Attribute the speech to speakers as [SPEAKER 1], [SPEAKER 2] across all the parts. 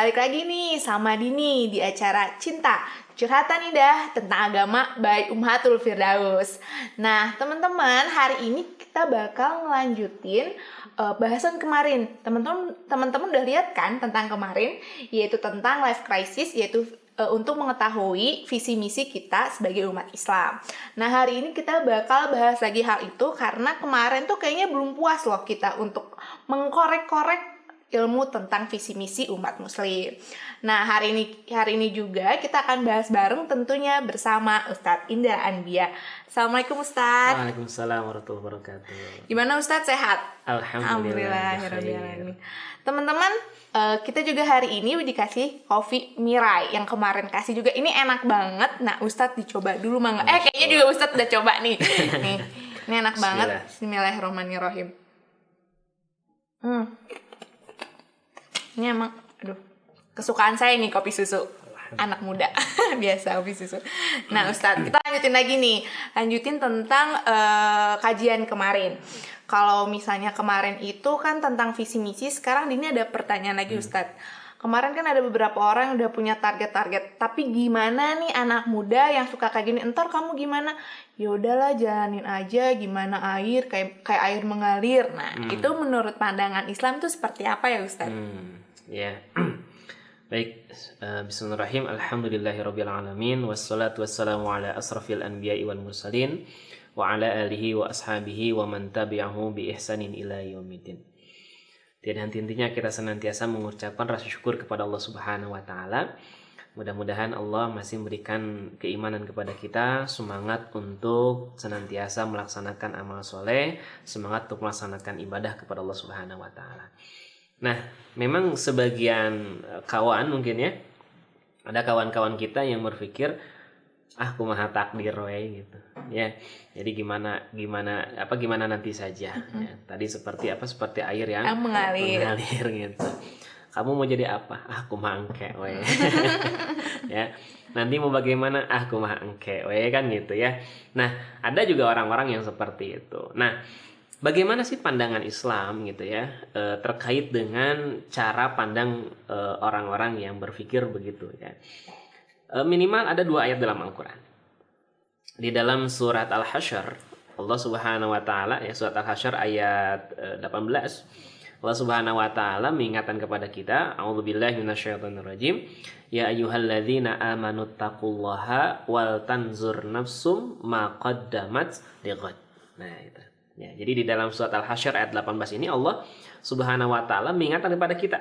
[SPEAKER 1] Balik lagi nih sama Dini di acara Cinta Curhatan Indah tentang agama by Ummahatul Firdaus. Nah teman-teman, hari ini kita bakal ngelanjutin bahasan kemarin. Teman-teman udah lihat kan tentang kemarin, yaitu tentang life crisis, yaitu untuk mengetahui visi misi kita sebagai umat Islam. Nah hari ini kita bakal bahas lagi hal itu karena kemarin tuh kayaknya belum puas loh kita untuk mengkorek-korek ilmu tentang visi misi umat muslim. Nah hari ini juga kita akan bahas bareng tentunya bersama Ustadz Indah Anbia. Assalamualaikum Ustadz.
[SPEAKER 2] Waalaikumsalam warahmatullahi wabarakatuh.
[SPEAKER 1] Gimana Ustadz, sehat?
[SPEAKER 2] Alhamdulillah.
[SPEAKER 1] Teman-teman, kita juga hari ini dikasih kopi Mirai yang kemarin kasih juga. Ini enak banget. Nah Ustadz dicoba dulu mangga. Kayaknya juga Ustadz udah coba nih. Nih, ini enak banget. Bismillahirrahmanirrahim. Ini emang, kesukaan saya nih kopi susu. Anak muda, biasa kopi susu. Nah Ustadz, kita lanjutin lagi nih. Lanjutin tentang kajian kemarin. Kalau misalnya kemarin itu kan tentang visi misi, sekarang ini ada pertanyaan lagi Ustadz. Kemarin kan ada beberapa orang yang udah punya target-target. Tapi gimana nih anak muda yang suka kayak gini? Entar kamu gimana? Ya udahlah jalanin aja, gimana air kayak air mengalir. Nah, itu menurut pandangan Islam itu seperti apa ya Ustadz?
[SPEAKER 2] Ya. Baik, bismillahirrahmanirrahim. Alhamdulillahirabbil alamin wassalatu wassalamu ala asrafil anbiya'i wal mursalin wa ala alihi wa ashabihi wa man tabi'ahu bi ihsanin ila yaumiddin. Tiada henti-hentinya kita senantiasa mengucapkan rasa syukur kepada Allah Subhanahu wa taala. Mudah-mudahan Allah masih memberikan keimanan kepada kita, semangat untuk senantiasa melaksanakan amal soleh, semangat untuk melaksanakan ibadah kepada Allah Subhanahu wa taala. Nah, memang sebagian kawan mungkin ya, ada kawan-kawan kita yang berpikir kumaha takdir we gitu. Ya. Jadi gimana nanti saja. Ya, tadi seperti air yang mengalir gitu. Kamu mau jadi apa? Kumaha engke we. Ya. Nanti mau bagaimana? Kumaha engke we kan gitu ya. Nah, ada juga orang-orang yang seperti itu. Nah, bagaimana sih pandangan Islam gitu ya terkait dengan cara pandang orang-orang yang berpikir begitu ya. Minimal ada 2 ayat dalam Al-Quran. Di dalam surat Al-Hasyr, Allah Subhanahu wa taala ya, surat Al-Hasyr ayat 18. Allah Subhanahu wa taala mengingatkan kepada kita, a'udzubillahi minasyaitonirrajim, ya ayyuhalladzina amanu taqullaha wal tanzur nafsum ma qaddamat lighad. Nah, itu. Ya, jadi di dalam surat Al-Hasyr ayat 18 ini Allah Subhanahu wa taala mengingatkan kepada kita,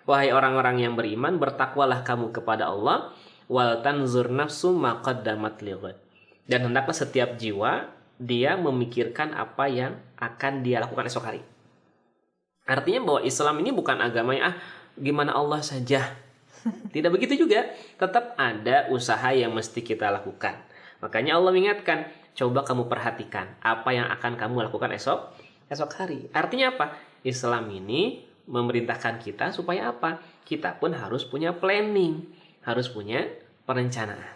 [SPEAKER 2] wahai orang-orang yang beriman, bertakwalah kamu kepada Allah, wal tanzur nafsum ma qaddamat lighad. Dan hendaklah setiap jiwa dia memikirkan apa yang akan dia lakukan esok hari. Artinya bahwa Islam ini bukan agamanya gimana Allah saja. Tidak begitu juga, tetap ada usaha yang mesti kita lakukan. Makanya Allah mengingatkan, coba kamu perhatikan apa yang akan kamu lakukan esok hari. Artinya apa? Islam ini memerintahkan kita supaya apa? Kita pun harus punya planning, harus punya perencanaan.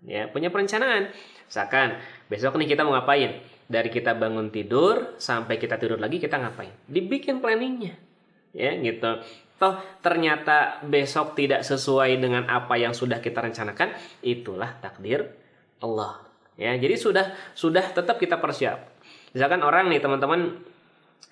[SPEAKER 2] Ya, punya perencanaan. Misalkan besok nih kita mau ngapain? Dari kita bangun tidur sampai kita tidur lagi kita ngapain? Dibikin planningnya. Ya, gitu. Toh ternyata besok tidak sesuai dengan apa yang sudah kita rencanakan, itulah takdir Allah. Ya, jadi sudah tetap kita persiap. Misalkan orang nih teman-teman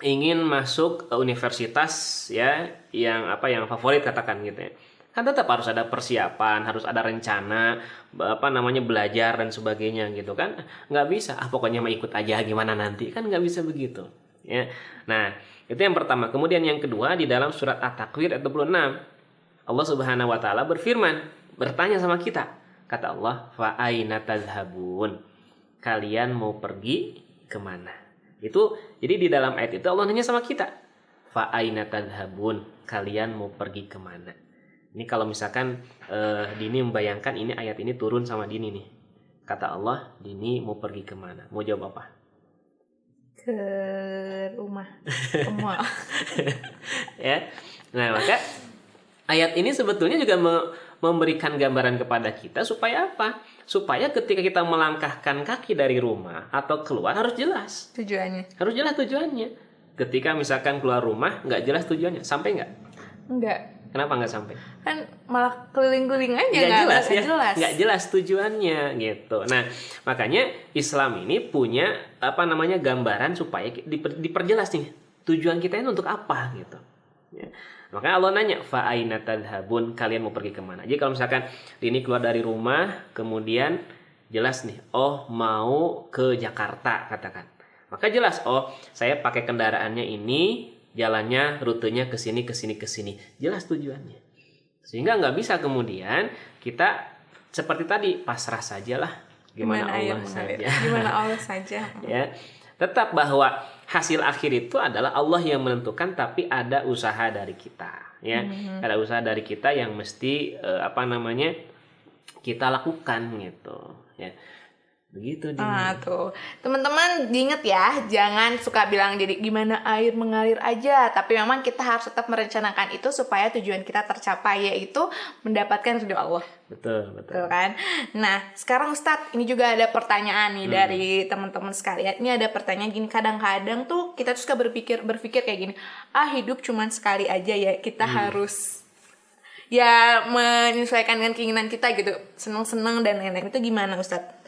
[SPEAKER 2] ingin masuk universitas ya yang favorit katakan gitu ya. Kan tetap harus ada persiapan, harus ada rencana, belajar dan sebagainya gitu kan. Nggak bisa pokoknya mah ikut aja gimana nanti, kan nggak bisa begitu ya. Nah, itu yang pertama. Kemudian yang kedua, di dalam surat At-Takwir ayat 26 Allah Subhanahu wa taala bertanya sama kita. Kata Allah, fa aina tadhhabun? Kalian mau pergi kemana? Itu jadi di dalam ayat itu Allah nanya sama kita, fa aina tadhhabun? Kalian mau pergi kemana? Ini kalau misalkan Dini membayangkan ini ayat ini turun sama Dini nih. Kata Allah, Dini mau pergi kemana? Mau jawab apa?
[SPEAKER 1] Ke rumah, ke mall.
[SPEAKER 2] Ya. Nah, maka ayat ini sebetulnya juga memberikan gambaran kepada kita supaya apa? Supaya ketika kita melangkahkan kaki dari rumah atau keluar harus jelas
[SPEAKER 1] tujuannya.
[SPEAKER 2] Harus jelas tujuannya. Ketika misalkan keluar rumah nggak jelas tujuannya, sampai nggak?
[SPEAKER 1] Enggak.
[SPEAKER 2] Kenapa nggak sampai?
[SPEAKER 1] Kan malah keliling-keliling aja,
[SPEAKER 2] Nggak jelas ya,
[SPEAKER 1] jelas.
[SPEAKER 2] nggak jelas tujuannya gitu. Nah, makanya Islam ini punya gambaran supaya diperjelas nih tujuan kita ini untuk apa gitu. Ya. Makanya Allah nanya, fa aina tadhhabun, kalian mau pergi kemana? Jadi kalau misalkan ini keluar dari rumah, kemudian jelas nih, oh mau ke Jakarta katakan. Maka jelas, oh saya pakai kendaraannya ini, jalannya, rutenya ke sini, ke sini, ke sini. Jelas tujuannya. Sehingga nggak bisa kemudian kita seperti tadi pasrah sajalah. Gimana Allah saja.
[SPEAKER 1] Gimana Allah saja.
[SPEAKER 2] Ya, tetap bahwa hasil akhir itu adalah Allah yang menentukan, tapi ada usaha dari kita. Ya, ada usaha dari kita yang mesti kita lakukan gitu. Ya. Begitu
[SPEAKER 1] tuh teman-teman diinget ya, jangan suka bilang jadi gimana air mengalir aja, tapi memang kita harus tetap merencanakan itu supaya tujuan kita tercapai, yaitu mendapatkan ridho Allah.
[SPEAKER 2] Betul
[SPEAKER 1] kan. Nah sekarang Ustadz, ini juga ada pertanyaan nih dari teman-teman sekalian. Ini ada pertanyaan gini, kadang-kadang tuh kita tuh suka berpikir kayak gini, hidup cuman sekali aja ya, kita harus ya menyesuaikan dengan keinginan kita gitu, seneng-seneng dan lain-lain. Itu gimana Ustadz?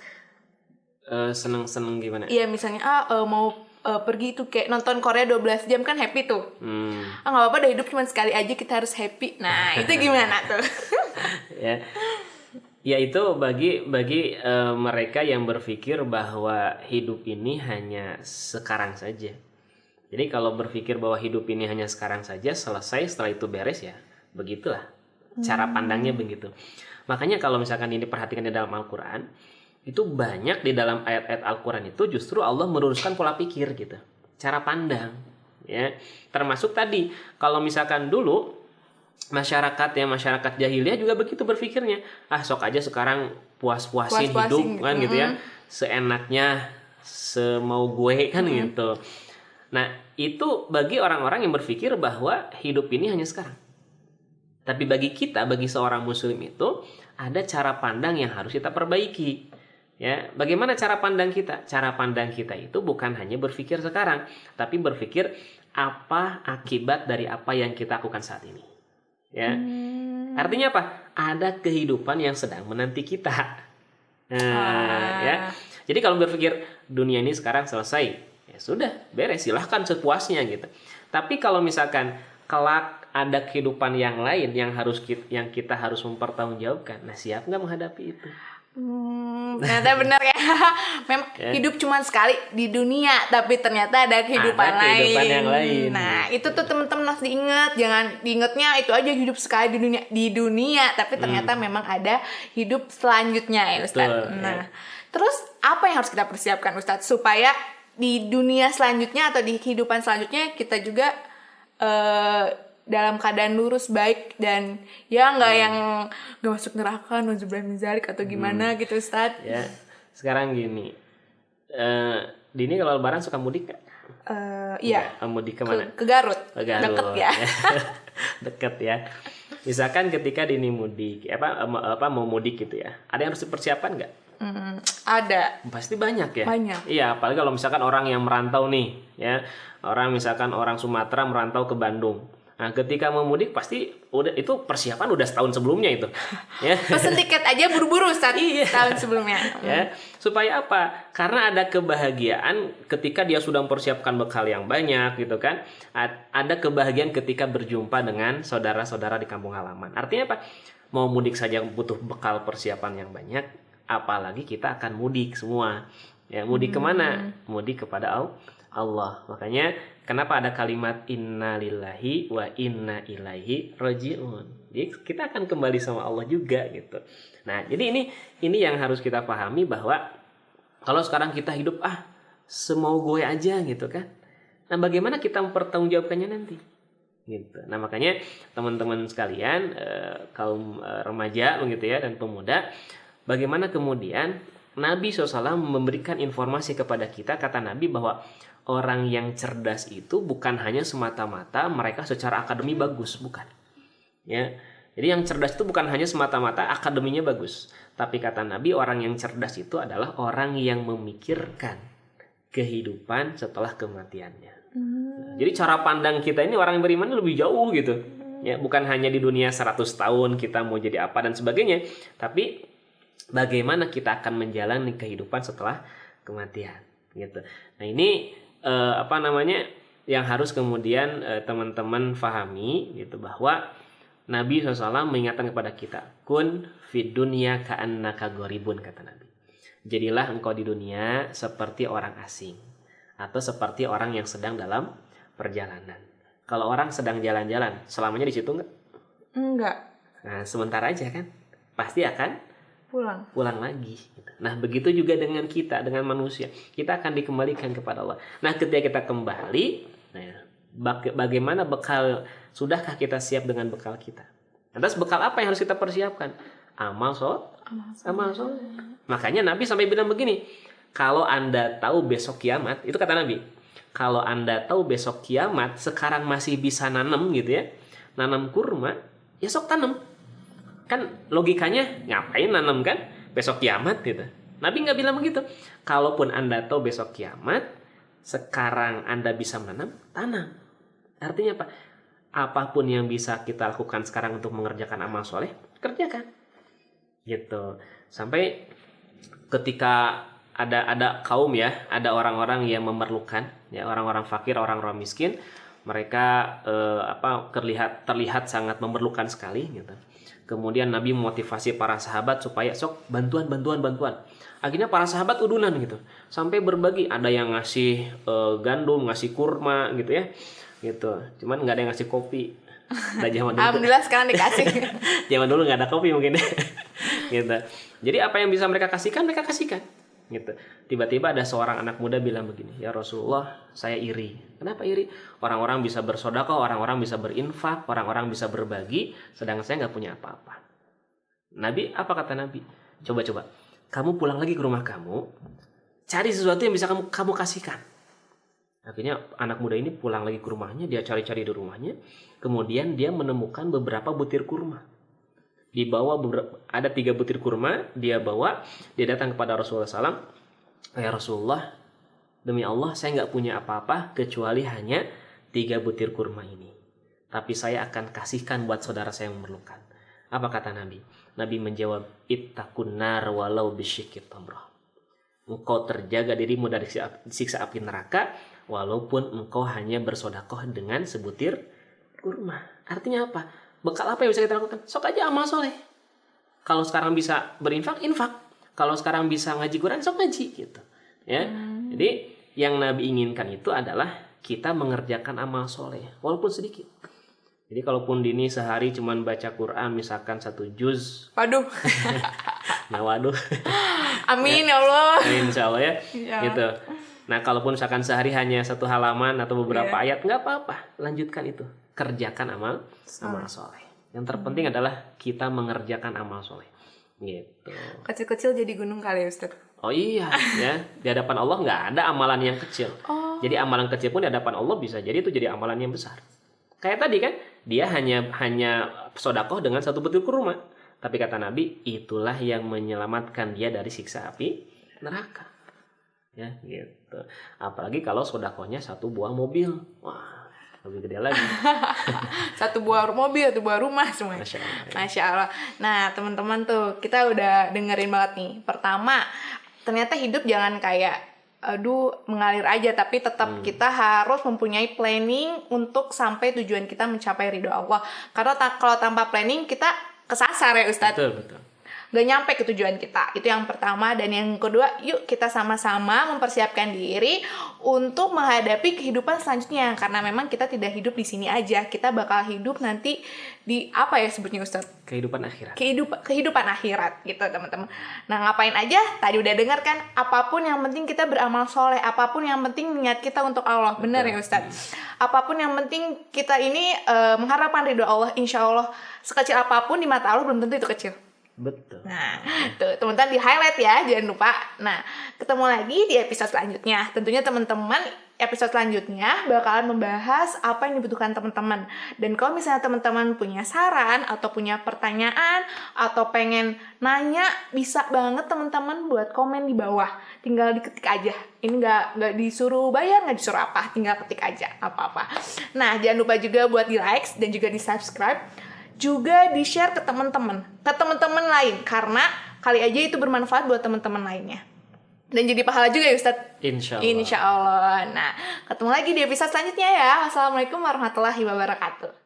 [SPEAKER 2] Seneng-seneng gimana?
[SPEAKER 1] Iya misalnya mau pergi itu kayak nonton Korea 12 jam kan happy tuh. Nggak apa-apa deh, hidup cuma sekali aja, kita harus happy. Nah itu gimana tuh?
[SPEAKER 2] Ya itu bagi mereka yang berpikir bahwa hidup ini hanya sekarang saja. Jadi kalau berpikir bahwa hidup ini hanya sekarang saja, selesai setelah itu beres, ya begitulah cara pandangnya begitu. Makanya kalau misalkan ini perhatikan di dalam Al-Quran, itu banyak di dalam ayat-ayat Al-Quran itu justru Allah meluruskan pola pikir gitu, cara pandang, ya. Termasuk tadi kalau misalkan dulu masyarakat jahiliyah juga begitu berpikirnya, sok aja sekarang puas-puasin hidup kan gitu ya, seenaknya, semau gue kan gitu. Nah itu bagi orang-orang yang berpikir bahwa hidup ini hanya sekarang. Tapi bagi kita, bagi seorang muslim itu ada cara pandang yang harus kita perbaiki. Ya, bagaimana cara pandang kita? Cara pandang kita itu bukan hanya berpikir sekarang, tapi berpikir apa akibat dari apa yang kita lakukan saat ini. Ya, artinya apa? Ada kehidupan yang sedang menanti kita. Ya, jadi kalau berpikir dunia ini sekarang selesai, ya sudah beres, silahkan sepuasnya gitu. Tapi kalau misalkan kelak ada kehidupan yang lain yang kita harus mempertanggungjawabkan, nah siap nggak menghadapi itu?
[SPEAKER 1] Ternyata benar ya. Memang hidup cuma sekali di dunia, tapi ternyata ada kehidupan
[SPEAKER 2] yang lain.
[SPEAKER 1] Nah itu tuh teman-teman harus diingat. Jangan diingatnya itu aja hidup sekali di dunia, tapi ternyata memang ada hidup selanjutnya ya Ustadz. Nah terus apa yang harus kita persiapkan Ustadz supaya di dunia selanjutnya atau di kehidupan selanjutnya kita juga dalam keadaan lurus, baik, dan ya nggak yang nggak masuk neraka, nauzubillah min dzalik atau gimana gitu Ustadz.
[SPEAKER 2] Ya sekarang gini, Dini kalau lebaran suka mudik nggak?
[SPEAKER 1] Iya.
[SPEAKER 2] Mudik kemana?
[SPEAKER 1] Ke Garut.
[SPEAKER 2] Garut.
[SPEAKER 1] Deket ya.
[SPEAKER 2] Deket ya. Misalkan ketika Dini mudik, mau mudik gitu ya, ada yang harus dipersiapkan nggak?
[SPEAKER 1] Ada.
[SPEAKER 2] Pasti banyak ya.
[SPEAKER 1] Banyak.
[SPEAKER 2] Iya, apalagi kalau misalkan orang yang merantau nih, ya, orang Sumatera merantau ke Bandung. Nah, ketika mau mudik pasti itu persiapan udah setahun sebelumnya itu. Ya.
[SPEAKER 1] Pesen tiket aja buru-buru setahun sebelumnya.
[SPEAKER 2] Ya, supaya apa? Karena ada kebahagiaan ketika dia sudah mempersiapkan bekal yang banyak gitu kan. Ada kebahagiaan ketika berjumpa dengan saudara-saudara di kampung halaman. Artinya apa? Mau mudik saja butuh bekal persiapan yang banyak, apalagi kita akan mudik semua. Ya, mudik kemana? Mudik kepada Allah. Makanya kenapa ada kalimat inna lillahi wa inna ilaihi raji'un. Jadi kita akan kembali sama Allah juga gitu. Nah, jadi ini yang harus kita pahami bahwa kalau sekarang kita hidup semau gue aja gitu kan. Nah, bagaimana kita mempertanggungjawabkannya nanti? Gitu. Nah, makanya teman-teman sekalian, kaum remaja begitu ya dan pemuda, bagaimana kemudian Nabi SAW memberikan informasi kepada kita, kata Nabi bahwa orang yang cerdas itu bukan hanya semata-mata mereka secara akademi bagus, bukan. Ya. Jadi yang cerdas itu bukan hanya semata-mata akademinya bagus, tapi kata Nabi orang yang cerdas itu adalah orang yang memikirkan kehidupan setelah kematiannya. Jadi cara pandang kita ini orang yang beriman lebih jauh gitu. Ya, bukan hanya di dunia 100 tahun kita mau jadi apa dan sebagainya, tapi bagaimana kita akan menjalani kehidupan setelah kematian gitu. Nah, ini yang harus kemudian teman-teman pahami gitu, bahwa Nabi SAW mengingatkan kepada kita, kun fid dunya ka'annaka gharibun, kata Nabi. Jadilah engkau di dunia seperti orang asing atau seperti orang yang sedang dalam perjalanan. Kalau orang sedang jalan-jalan, selamanya di situ enggak?
[SPEAKER 1] Enggak.
[SPEAKER 2] Nah, sebentar aja kan, pasti akan pulang lagi. Nah, begitu juga dengan kita, dengan manusia. Kita akan dikembalikan kepada Allah. Nah, ketika kita kembali, bagaimana bekal, sudahkah kita siap dengan bekal kita? Lantas bekal apa yang harus kita persiapkan? Amal soleh. Makanya Nabi sampai bilang begini, kalau Anda tahu besok kiamat, itu kata Nabi, kalau Anda tahu besok kiamat, sekarang masih bisa nanam gitu ya, nanam kurma, ya sok tanam. Kan logikanya ngapain nanam kan besok kiamat gitu. Nabi nggak bilang begitu. Kalaupun Anda tahu besok kiamat, sekarang Anda bisa menanam, tanam. Artinya apa? Apapun yang bisa kita lakukan sekarang untuk mengerjakan amal soleh, kerjakan. Gitu. Sampai ketika ada kaum ya, ada orang-orang yang memerlukan, ya, orang-orang fakir, orang-orang miskin, mereka terlihat sangat memerlukan sekali gitu. Kemudian Nabi memotivasi para sahabat supaya sok bantuan. Akhirnya para sahabat udunan gitu, sampai berbagi, ada yang ngasih gandum, ngasih kurma gitu ya, gitu. Cuman nggak ada yang ngasih kopi.
[SPEAKER 1] Alhamdulillah sekarang dikasih.
[SPEAKER 2] Zaman dulu nggak ada kopi mungkin gitu. Jadi apa yang bisa mereka kasihkan, mereka kasihkan gitu. Tiba-tiba ada seorang anak muda bilang begini, ya Rasulullah, saya iri. Kenapa iri? Orang-orang bisa bersedekah, orang-orang bisa berinfak, orang-orang bisa berbagi, sedangkan saya nggak punya apa-apa. Nabi, apa kata Nabi? Coba kamu pulang lagi ke rumah kamu, cari sesuatu yang bisa kamu kasihkan. Akhirnya anak muda ini pulang lagi ke rumahnya, dia cari-cari di rumahnya, kemudian dia menemukan beberapa butir kurma. Dibawa ada 3 butir kurma, dia datang kepada Rasulullah SAW. Ya Rasulullah, demi Allah saya nggak punya apa-apa kecuali hanya 3 butir kurma ini. Tapi saya akan kasihkan buat saudara saya yang memerlukan. Apa kata Nabi? Nabi menjawab, ittaqun nar walau bisyikki tamrah. Engkau terjaga dirimu dari siksa api neraka walaupun engkau hanya bersedekah dengan sebutir kurma. Artinya apa? Bekal apa yang bisa kita lakukan? Sok aja amal soleh. Kalau sekarang bisa berinfak, infak. Kalau sekarang bisa ngaji Quran, sok ngaji gitu. Ya. Jadi yang Nabi inginkan itu adalah kita mengerjakan amal soleh, walaupun sedikit. Jadi kalaupun Dini sehari cuman baca Quran misalkan 1 juz.
[SPEAKER 1] Waduh.
[SPEAKER 2] Nah, waduh.
[SPEAKER 1] Amin ya Allah.
[SPEAKER 2] Amin, insya Allah ya.
[SPEAKER 1] Ya.
[SPEAKER 2] Gitu. Nah, kalaupun misalkan sehari hanya 1 halaman atau beberapa ayat, nggak apa-apa. Lanjutkan itu. Kerjakan amal soleh. Yang terpenting adalah kita mengerjakan amal soleh. Gitu.
[SPEAKER 1] Kecil-kecil jadi gunung kali ya Ustaz.
[SPEAKER 2] Oh iya, ya. Di hadapan Allah nggak ada amalan yang kecil. Jadi amalan kecil pun di hadapan Allah bisa jadi itu jadi amalan yang besar. Kayak tadi kan, dia hanya sedekah dengan 1 butir kurma. Tapi kata Nabi, itulah yang menyelamatkan dia dari siksa api neraka. Ya, gitu. Apalagi kalau sedekahnya 1 buah mobil. Wah, lebih gede lagi.
[SPEAKER 1] 1 buah mobil, 1 buah rumah semuanya. Masya Allah. Nah, teman-teman tuh, kita udah dengerin banget nih. Pertama, ternyata hidup jangan kayak mengalir aja, tapi tetap kita harus mempunyai planning untuk sampai tujuan kita mencapai ridho Allah. Karena kalau tanpa planning kita kesasar ya Ustadz.
[SPEAKER 2] Betul.
[SPEAKER 1] Gak nyampe ke tujuan kita. Itu yang pertama. Dan yang kedua, yuk kita sama-sama mempersiapkan diri untuk menghadapi kehidupan selanjutnya. Karena memang kita tidak hidup di sini aja. Kita bakal hidup nanti di apa ya sebutnya Ustaz?
[SPEAKER 2] Kehidupan akhirat.
[SPEAKER 1] Kehidupan akhirat gitu teman-teman. Nah, ngapain aja? Tadi udah dengar kan? Apapun yang penting kita beramal soleh. Apapun yang penting niat kita untuk Allah. Benar ya Ustaz? Apapun yang penting kita ini mengharapkan ridho Allah. Insya Allah sekecil apapun di mata Allah belum tentu itu kecil.
[SPEAKER 2] Betul.
[SPEAKER 1] Nah, tuh teman-teman teman-teman di highlight ya, jangan lupa. Nah, ketemu lagi di episode selanjutnya. Tentunya teman-teman episode selanjutnya bakalan membahas apa yang dibutuhkan teman-teman. Dan kalau misalnya teman-teman punya saran atau punya pertanyaan atau pengen nanya, bisa banget teman-teman buat komen di bawah. Tinggal diketik aja. Ini nggak disuruh bayar, nggak disuruh apa. Tinggal ketik aja apa-apa. Nah, jangan lupa juga buat di like dan juga di subscribe. Juga di share ke teman-teman lain. Karena kali aja itu bermanfaat buat teman-teman lainnya. Dan jadi pahala juga ya Ustadz?
[SPEAKER 2] Insya Allah.
[SPEAKER 1] Insya Allah. Nah, ketemu lagi di episode selanjutnya ya. Wassalamualaikum warahmatullahi wabarakatuh.